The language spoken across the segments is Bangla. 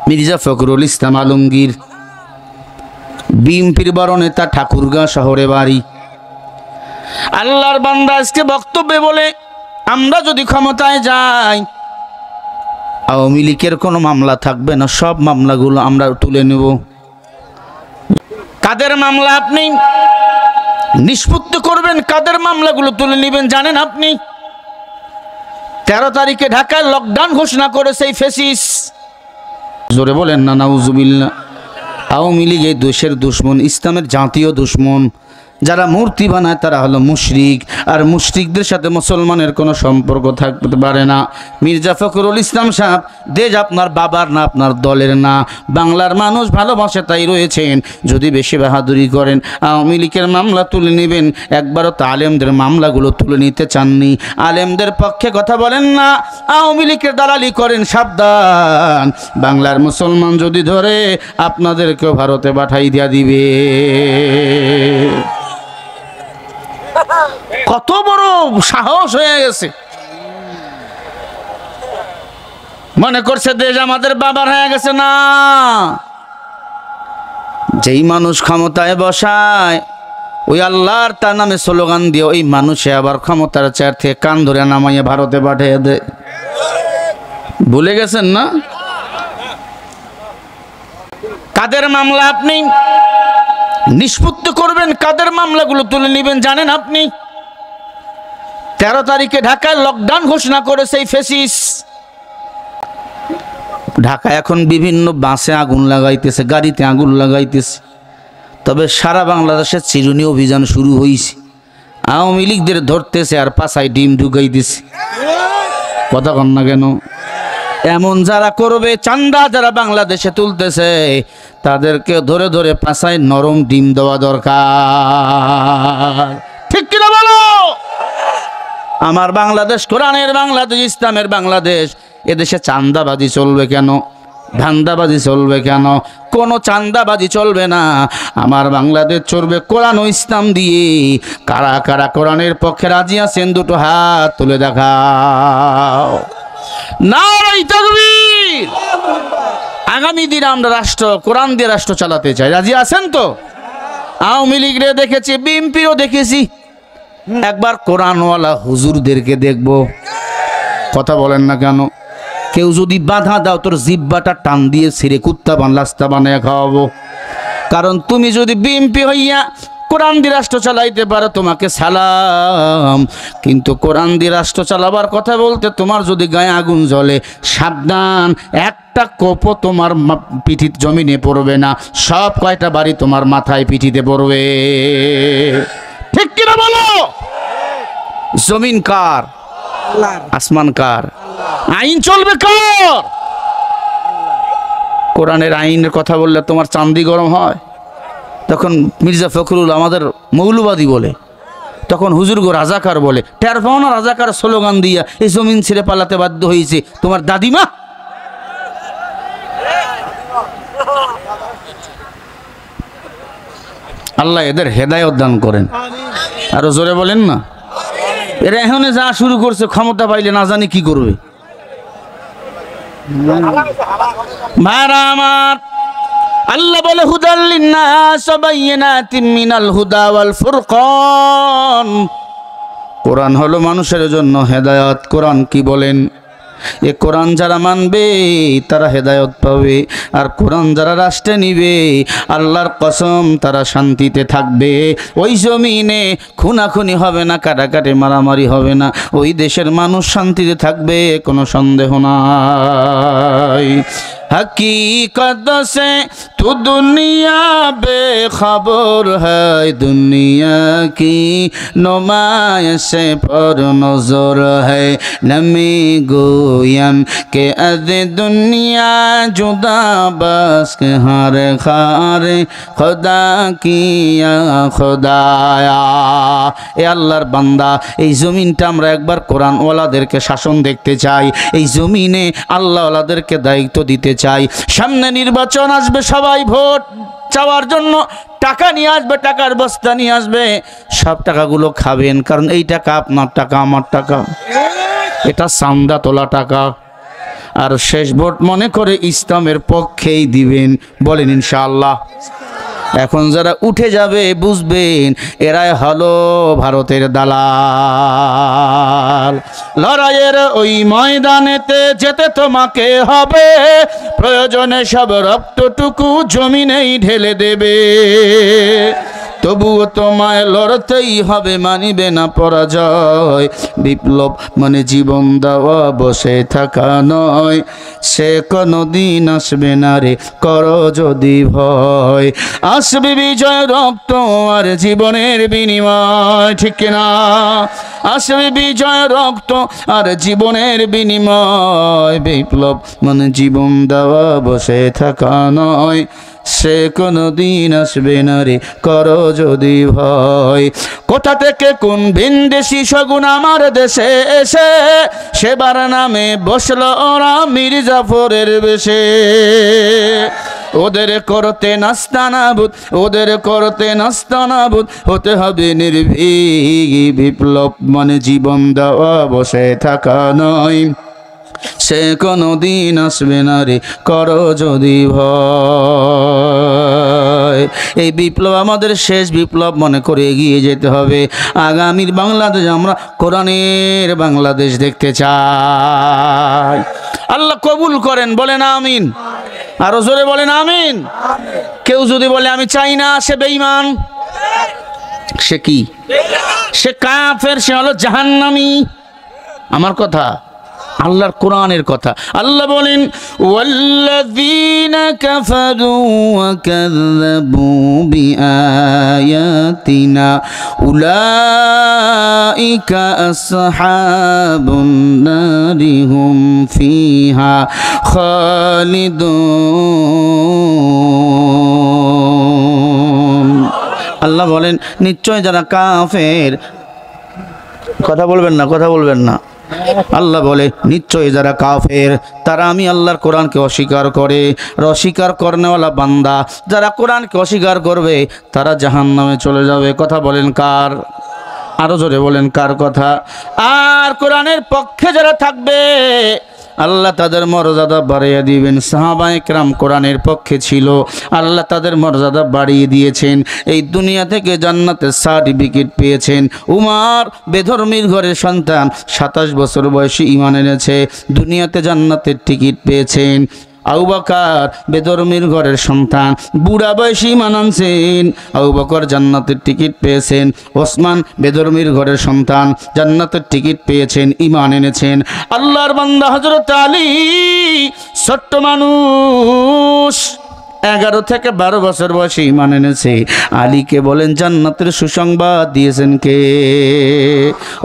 মির্জা ফখরুল ইসলাম আলমগীর, বিএনপির বড় নেতা, ঠাকুরগাঁ শহরে বাড়ি। আল্লাহর বান্দা আজকে বক্তব্যে বলে, আমরা যদি ক্ষমতায় যাই আওয়ামী লীগের কোনো মামলা থাকবে না, সব মামলাগুলো আমরা তুলে নেব। কাদের মামলা আপনি নিষ্পত্তি করবেন, কাদের মামলাগুলো তুলে নেবেন জানেন আপনি? 13 তারিখে ঢাকায় লকডাউন ঘোষণা করেছে এই ফেসিস। জোরে বলেন না নাউজুবিল্লাহ। আওয়ামী লীগ এই দেশের দুশ্মন, ইসলামের জাতীয় দুশ্মন। যারা মূর্তি বানায় তারা হলো মুশরিক, আর মুশরিকদের সাথে মুসলমানের কোনো সম্পর্ক থাকতে পারে না। মির্জা ফখরুল ইসলাম সাহেব দেশ আপনার বাবার না, আপনার দলের না, বাংলার মানুষ ভালোবাসে তাই রয়েছেন। যদি বেশি বাহাদুরি করেন আওয়ামী লীগের মামলা তুলে নেবেন, একবারও তো আলেমদের মামলাগুলো তুলে নিতে চাননি। আলেমদের পক্ষে কথা বলেন না, আওয়ামী লীগের দালালি করেন, সাবধান। বাংলার মুসলমান যদি ধরে আপনাদেরকেও ভারতে পাঠাই দিয়া দিবে। কত বড় সাহস হয়ে গেছে, মনে করছে দেশ আমাদের বাবার হয়ে গেছে। না, যেই মানুষ ক্ষমতায় বসায় ওই আল্লাহর তার নামে স্লোগান দিয়ে ওই মানুষে আবার ক্ষমতার চেয়ার থেকে কান ধরে নামাইয়ে ভারতে পাঠিয়ে দেয়। ভুলে গেছেন না? কাদের মামলা আপনি নিষ্পত্তি করবেন, কাদের মামলাগুলো তুলে নেবেন জানেন আপনি? 13 তারিখে ঢাকায় লকডাউন ঘোষণা করেছে এই ফেসিস। ঢাকায় এখন বিভিন্ন বাসে আগুন লাগাইতেছে, গাড়িতে আগুন লাগাইতেছে। তবে সারা বাংলাদেশে চিরুনি অভিযান শুরু হয়েছে। আওয়ামী লীগদের ধরতেছে আর পাছায় ডিম ঢুকাইতেছে। কথা কন না কেন? এমন যারা করবে, চান্দা যারা বাংলাদেশে তুলতেছে, তাদেরকে ধরে ধরে পাছায় নরম ডিম দেওয়া দরকার। ঠিক কিনা বলো? আমার বাংলাদেশ কোরআনের বাংলাদেশ, ইসলামের বাংলাদেশ। এদেশে চান্দাবাজি চলবে কেন? ধান্দাবাজি চলবে কেন? কোনো চান্দাবাজি চলবে না। আমার বাংলাদেশ চলবে কোরআন ও ইসলাম দিয়ে। কারা কারা কোরআনের পক্ষে রাজি আছেন দুটো হাত তুলে দেখাও। নারায়ে তাকবীর। আগামী দিনে আমরা রাষ্ট্র কোরআন দিয়ে রাষ্ট্র চালাতে চাই, রাজি আছেন তো? আওয়ামী লীগরে দেখেছি, বিএনপিও দেখেছি, একবার কোরআনওয়ালা হুজুরদেরকে দেখব। কথা বলেন না কেন? কেউ যদি বাধা দাও তোর জিব্বাটা টান দিয়ে ছিঁড়ে কুত্তা লাস্তা বানায় খাওয়াবো। কারণ তুমি যদি বিএনপি হইয়া কোরআন দিয়ে রাষ্ট্র চালাইতে পারো তোমাকে সালাম, কিন্তু কোরআন দিয়ে রাষ্ট্র চালাবার কথা বলতে তোমার যদি গায়ে আগুন জ্বলে, সাবধান, একটা কোপও তোমার পিঠির জমিনে পড়বে না, সব কয়টা বাড়ি তোমার মাথায় পিঠিতে পড়বে। ঠিক কিনা বলো? জমিন কার? আসমান কার? আইন চলবে কার? কোরআনের আইনের কথা বললে তোমার চান্দি গরম হয়। তখন মির্জা ফখরুল আমাদের মৌলবাদী বলে, তখন হুজুরগো রাজাকার বলে। টের পাও না রাজাকার স্লোগান দিয়া এই জমিন ছেড়ে পালাতে বাধ্য হয়েছে তোমার দাদিমা। আল্লাহ এদের হেদায়েত দান করেন। আরো জোরে বলেন না। এরা এখন যা শুরু করছে, ক্ষমতা পাইলে না জানি কি করবে। ভাইরা আমার, আল্লাহ বলে হুদাল লিন্নাস ওয়া বাইয়িনাতিন মিনাল হুদা ওয়াল ফুরকান। কোরআন হলো মানুষের জন্য হেদায়েত। কোরআন কি বলেন? এ কোরআন যারা মানবে তারা হেদায়েত পাবে, আর কোরআন যারা রাষ্ট্রে নিবে আল্লাহর কসম তারা শান্তিতে থাকবে। ওই জমিনে খুনাখুনি হবে না, কাটাকাটি মারামারি হবে না, ওই দেশের মানুষ শান্তিতে থাকবে, কোনো সন্দেহ নাই। हकीकत से तो दुनिया बेखबर है, दुनिया की नुमाइश पर नजर है। नमी गोयम के अद दुनिया जुदा बस के हर खारे खुदा किया खुदाया। ए আল্লাহর বান্দা, এই জমিনটা আমরা একবার কোরআন ওয়ালাদেরকে শাসন দেখতে চাই। এই জমিনে আল্লাহ ওয়ালাদেরকে দায়িত্ব দিতে চাই। সামনে নির্বাচন আসবে, সবাই ভোট চাওয়ার জন্য টাকা নিয়ে আসবে, টাকার বস্তা নিয়ে আসবে। সব টাকাগুলো খাবেন, কারণ এই টাকা আপনার টাকা, আমার টাকা, এটা চাঁদা তোলা টাকা। আর শেষ ভোট মনে করে ইসলামের পক্ষেই দিবেন। বলেন ইনশাআল্লাহ। এখন যারা উঠে যাবে বুঝবেন এরাই হলো ভারতের দালাল। লড়াইয়ের ওই ময়দানেতে যেতে তোমাকে হবে, প্রয়োজনে সব রক্তটুকু জমিনেই ঢেলে দেবে। তবুও তোমায় লড়তেই হবে, মানিবে না পরাজয়। বিপ্লব মানে জীবন দেওয়া, বসে থাকা নয়। সে কোনদিন আসবে না রে, করো যদি ভয়। আসবে বিজয়, রক্ত আর জীবনের বিনিময়, ঠিক না? আসবে বিজয়, রক্ত আর জীবনের বিনিময়। বিপ্লব মানে জীবন দেওয়া, বসে থাকা নয়। সে কোনদিন আসবে না রে, করো যদি ভয়। কোথা থেকে কোন ভিনদেশি শগুন আমার দেশে এসে সেবার নামে বসলো ওরা মির্জাফরের বেশে। ওদের করতে নাস্তানাবুদ, ওদের করতে নাস্তানাবুদ হতে হবে নির্ভীক। বিপ্লব মানে জীবন দেওয়া, বসে থাকা নয়। সে কোনদিন আসবে না রে, করো যদি ভয়। এই বিপ্লব আমাদের শেষ বিপ্লব মনে করে এগিয়ে যেতে হবে। আগামীর বাংলাদেশ আমরা কোরআনের বাংলাদেশ দেখতে চাই। আল্লাহ কবুল করেন, বলেন আমিন। আরো জোরে বলেন আমিন। কেউ যদি বলে আমি চাই না, সে বেঈমান, সে কি? সে কাফের, সে হলো জাহান্নামী। আমার কথা, আল্লাহর কোরআনের কথা। আল্লাহ বলেন ওয়াল্লাযীনা কাফারু ওয়া কাযযাবু বিআয়াতিনা উলাইকা আসহাবুন নারি হুম ফিহা খালিদুন। আল্লাহ বলেন নিশ্চয় যারা কাফের, কথা বলবেন না, কথা বলবেন না। আল্লাহ বলে নিশ্চয়ই যারা কাফের তারা আমি আল্লাহর কোরআনকে অস্বীকার করে। অস্বীকার করনেওয়ালা বান্দা যারা কোরআনকে অস্বীকার করবে তারা জাহান্নামে চলে যাবে। কথা বলেন কার? আরো জোরে বলেন কার কথা? আর কোরআনের পক্ষে যারা থাকবে আল্লাহ তাদের মর্যাদা বাড়িয়ে দিবেন। সাহাবায়ে কেরাম কোরআনের পক্ষে ছিল, আল্লাহ তাদের মর্যাদা বাড়িয়ে দিয়েছেন। এই দুনিয়া থেকে জান্নাতের সার্টিফিকেট পেয়েছেন। উমর বেধর্মীর ঘরের সন্তান, 27 বছর বয়সে ঈমান এনেছে, দুনিয়াতে জান্নাতের টিকিট পেয়েছেন। আবু বকর বেধর্মীর ঘরের সন্তান, বুড়া বয়সী ঈমান আনছেন, আবু বকর জান্নাতের টিকিট পেয়েছেন। ওসমান বেধর্মীর ঘরের সন্তান, জান্নাতের টিকিট পেয়েছেন, ঈমান এনেছেন। আল্লাহর বান্দা হযরত আলী ছোট্ট মানুষ, 11 থেকে 12 বছর বয়সে ঈমান এনেছে। আলীকে বলেন জান্নাতের সুসংবাদ দিয়েছেন কে?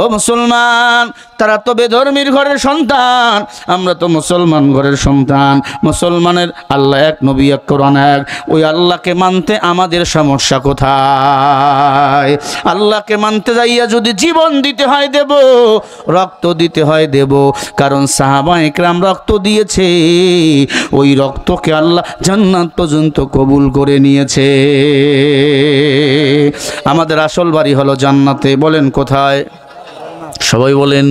ও মুসলমান, তারা তো বেধর্মীর ঘরের সন্তান, আমরা তো মুসলমান ঘরের সন্তান। মুসলমানের আল্লাহ এক, নবী এক, কোরআন এক। ওই আল্লাহকে মানতে আমাদের সমস্যা কোথায়? আল্লাহকে মানতে যাইয়া যদি জীবন দিতে হয় দেব, রক্ত দিতে হয় দেব। কারণ সাহাবায়ে কেরাম রক্ত দিয়েছে, ওই রক্তকে আল্লাহ জান্নাত পর্যন্ত কবুল করে নিয়েছে। আমাদের আসল বাড়ি হলো জান্নাতে। বলেন কোথায়? সবাই বলেন।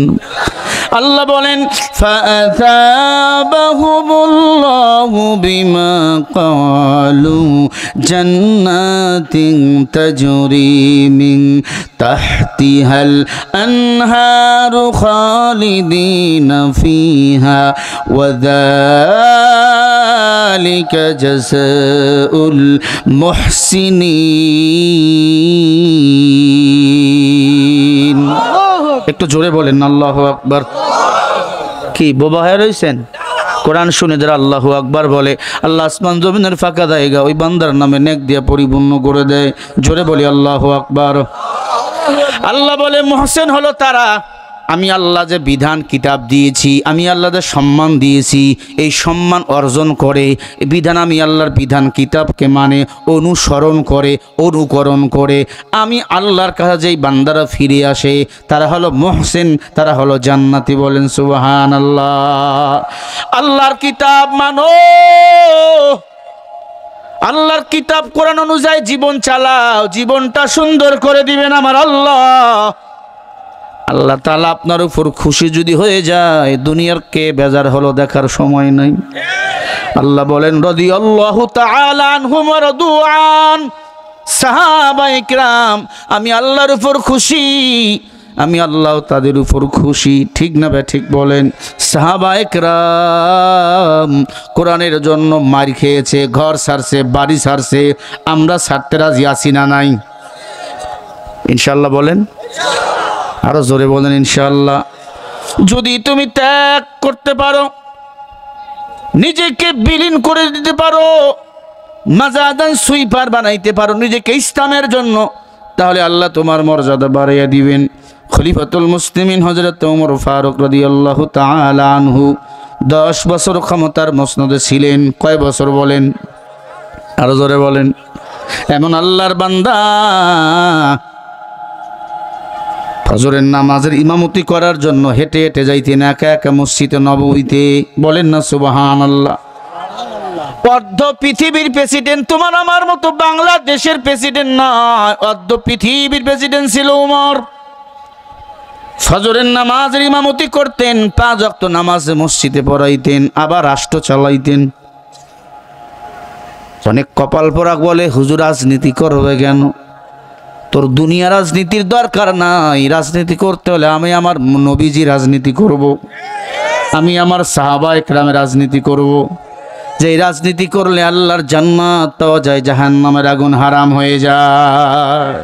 আল্লাহ বলেন ফাআযাবাহুমুল্লাহু বিমা ক্বালু জান্নাতিন তাজরি মিন তাহতিহাল আনহারু খালিদিনা ফিহা ওয়া যালিকা জাযাউল মুহসিনিন। একটু জোরে বলেন আল্লাহু আকবার। কি বোবা হয়ে রয়েছেন? কোরআন শুনে যারা আল্লাহু আকবার বলে, আল্লাহ আসমান জমিনের ফাঁকা জায়গা ওই বান্দার নামে নেক দিয়ে পরিপূর্ণ করে দেয়। জোরে বলি আল্লাহু আকবার। আল্লাহ বলে মুহসিন হলো তারা, আমি আল্লাহ যে বিধান কিতাব দিয়েছি, আমি আল্লাহ যে সম্মান দিয়েছি, এই সম্মান অর্জন করে, বিধান আমি আল্লাহর বিধান কিতাবকে মানে, অনুসরণ করে, অনুকরণ করে আমি আল্লাহর কাছে যেই বান্দারা ফিরে আসে তারা হলো মুহসিন, তারা হলো জান্নাতি। বলেন সুবহানাল্লাহ। আল্লাহর কিতাব মানো, আল্লাহর কিতাব কোরআন অনুযায়ী জীবন চালাও, জীবনটা সুন্দর করে দিবেন আমার আল্লাহ। আল্লাহ তাআলা আপনার উপর খুশি যদি হয়ে যায়, দুনিয়ার কে বেজার হলো দেখার সময় নাই। আল্লাহ বলেন রাদিয়াল্লাহু তাআলা আনহুম ওয়া রাদু আন, সাহাবায়ে কিরাম আমি আল্লাহর উপর খুশি, আমি আল্লাহ তাদের উপর খুশি। ঠিক না বে ঠিক বলেন? সাহাবায়ে কিরাম কোরআনের জন্য মার খেয়েছে, ঘর ছাড়ছে, বাড়ি ছাড়ছে, আমরা ছাড়তে রাজি আছি না নাই? ইনশাআল্লাহ বলেন, আরো জোরে বলেন ইনশাআল্লাহ। যদি তুমি ত্যাগ করতে পারো, নিজেকে বিলীন করে দিতে পারো, মাজাদান সুইপার বানাইতে পারো নিজেকে ইসলামের জন্য, তাহলে আল্লাহ তোমার মর্যাদা বাড়াইয়া দিবেন। খলিফাতুল মুসলিমিন হযরত ওমর ফারুক রাদিয়াল্লাহু তাআলা আনহু 10 বছর ক্ষমতার মসনদে ছিলেন। কয় বছর বলেন? আরো জোরে বলেন। এমন আল্লাহর বান্দা ফজরের নামাজের ইমামতি করার জন্য হেঁটে হেঁটে যাইতেন একা একা মসজিদে নববীতে। বলেন না সুবহানাল্লাহ। অর্ধ পৃথিবীর প্রেসিডেন্ট তোমার আমার মতো বাংলাদেশের প্রেসিডেন্ট নয়, অর্ধ পৃথিবীর প্রেসিডেন্ট ছিল ওমর। ফজরের নামাজের ইমামতি করতেন, 5 ওয়াক্ত নামাজে মসজিদে পড়াইতেন, আবার রাষ্ট্র চালাইতেন। অনেক কপাল পোড়া বলে হুজুর রাজনীতি করবে কেন? তোর দুনিয়া রাজনীতির দরকার নাই, রাজনীতি করতে হলে আমি আমার নবীজি রাজনীতি করব, আমি আমার সাহাবায়ে কেরামের রাজনীতি করব। যে রাজনীতি করলে আল্লাহর জান্নাত পাওয়া যায়, জাহান্নামের আগুন হারাম হয়ে যায়।